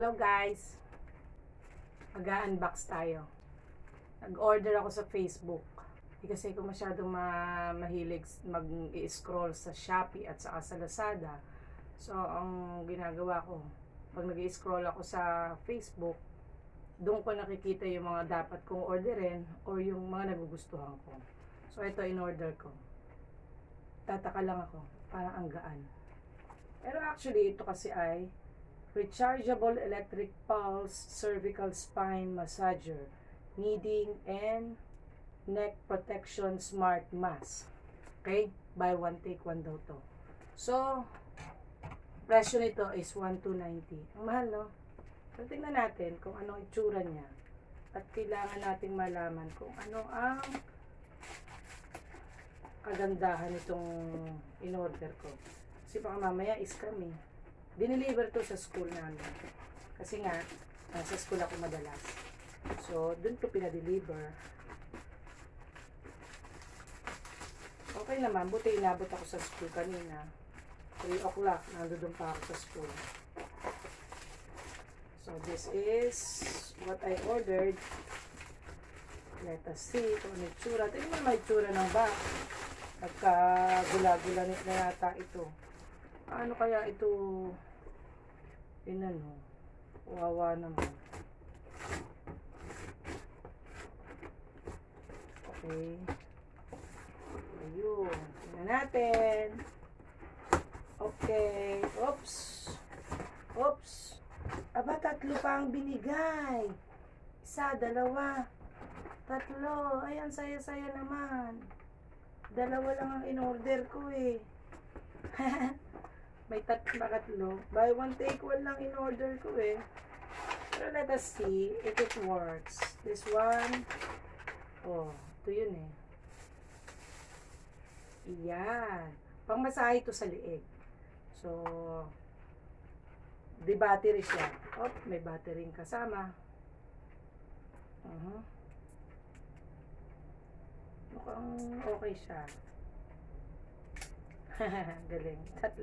Hello guys, mag-unbox tayo. Nag-order ako sa Facebook. Kasi ko masyadong mahilig mag-i-scroll sa Shopee at saka sa Lazada. So, ang ginagawa ko, pag nag-i-scroll ako sa Facebook, doon ko nakikita yung mga dapat kong orderin or yung mga nagugustuhan ko. So, ito in-order ko. Tataka lang ako, parang ang gaan. Pero actually, ito kasi ay rechargeable electric pulse cervical spine massager, kneading and neck protection smart mask. Okay? Buy one take one daw to. So, presyo nito is 1,290. Ang mahal, no? So, tingnan natin kung anong itsura niya. At kailangan nating malaman kung ano ang kagandahan nitong in-order ko. Kasi baka mamaya scam eh. Dineliver to sa school namin. Kasi nga, sa school ako madalas. So, dun ko pinadeliver. Okay naman, buti inabot ako sa school kanina. 3 o'clock, nandoon pa ako sa school. So, this is what I ordered. Let us see kung ano yung tsura. Tingnan mo may tsura ng box. Nagkagula-gula na yata ito. Ano kaya ito inano? Wawa naman. Okay. Ayun. Tingnan natin. Okay. Oops. Oops. Aba, 3 pa ang binigay. 1, 2, 3. Ayan, saya-saya naman. 2 lang ang in-order ko eh. May 3. Buy one take one lang in order ko eh. Pero let us see if it works. This one, oh, ito yun eh. Iyan. Pangmasahe ito sa liig. So, di battery siya. Oh, may battery kasama. Mukhang okay siya. Galing. 3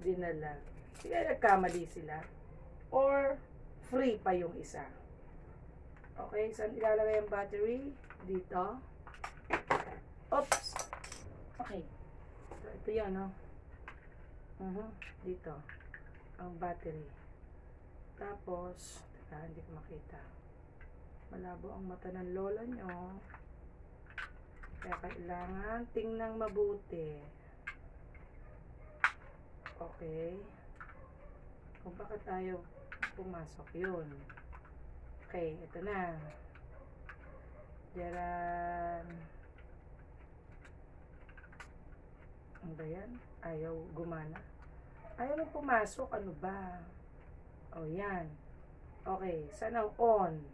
dinala. Sige, nagkamali sila. Or, free pa yung isa. Okay, saan ilalagay ang battery? Dito. Oops! Okay. So, ito yan, no? Dito. Ang battery. Tapos, teka, hindi ko makita. Malabo ang mata ng lola nyo. Kaya kailangan tingnan mabuti. Okay. Kung bakit tayo pumasok yun. Okay, ito na. Diyan. Ano ba yan? Ayaw gumana. Ayaw mo pumasok. Ano ba? O, yan. Okay, saan ang on?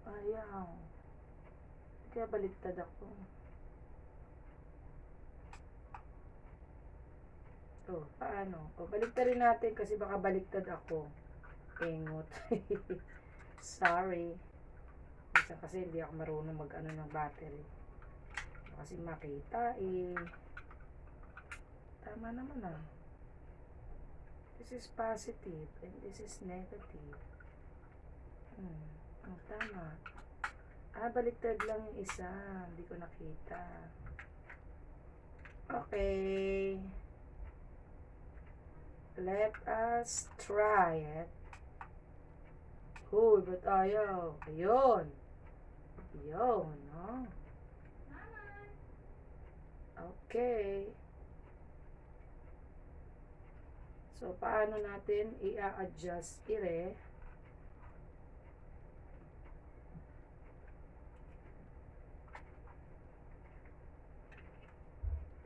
Ayaw. Kaya baliktad ako. Oh, paano? O, baliktad rin natin kasi baka baliktad ako. Engot. Sorry. Minsan kasi hindi ako marunong mag-ano ng battery. Kasi makita eh. Tama naman ah. This is positive and this is negative. Ang tama. Baliktad lang yung isa. Hindi ko nakita. Okay. Let us try it. Uy, ba't ayaw? Ayun. Ayun, no? Okay. So, paano natin i-adjust ire?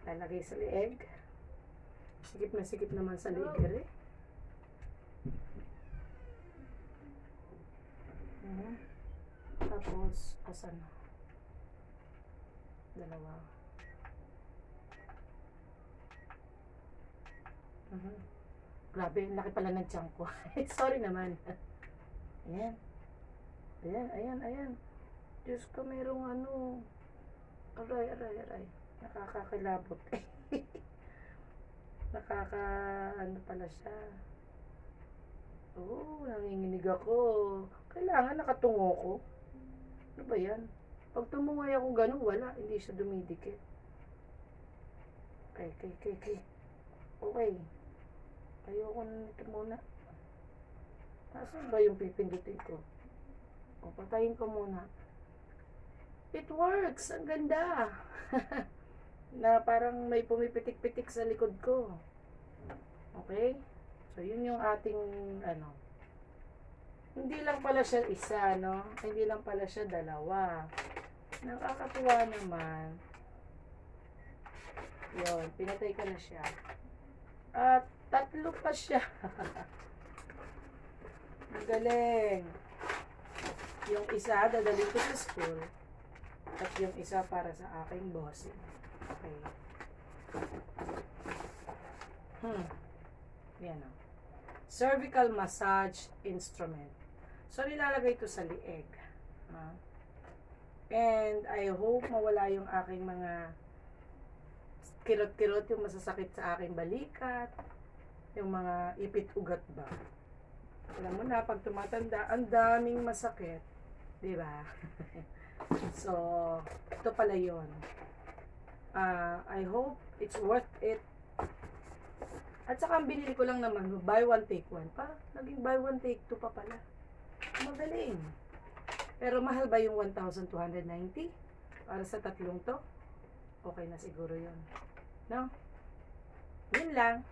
Lalagay sa lieg. Sikip naman sa lieg ire. Tapos, asan? 2. Grabe, laki pala ng tiyan ko. Sorry naman. Ayan. Ayan. Diyos ko, mayroong ano. Aray. Nakakakilabot. Ano pala siya. Oo, nanginginig ako. Kailangan nakatungo ko. Ano ba yan? Pag tumungay ako ganun, wala. Hindi siya dumidikit. Okay. Okay. Ayoko na nito muna. Nasaan ba yung pipindutin ko? O, patayin ko muna. It works! Ang ganda! Na parang may pumipitik-pitik sa likod ko. Okay? So, yun yung ating, hindi lang pala siya isa, no? Hindi lang pala siya dalawa. Nakakatuwa naman. Yun, pinatay ko na siya. At tatlo pa siya. Ang galing. Yung isa, dadalhin ko sa school. At yung isa para sa aking bossing. Okay. Yan o. Cervical massage instrument. So, nilalagay ito sa lieg. And I hope mawala yung aking mga kirot-kirot, yung masasakit sa aking balikat, yung mga ipit-ugat ba. Alam mo na, pag tumatanda, ang daming masakit. Diba? So, ito pala yun. I hope it's worth it. At saka ang binili ko lang naman, buy one take one. Naging buy one take two pa pala. Magaling. Pero mahal ba yung 1,290? Para sa tatlong to? Okay na siguro yun. No? Yun lang.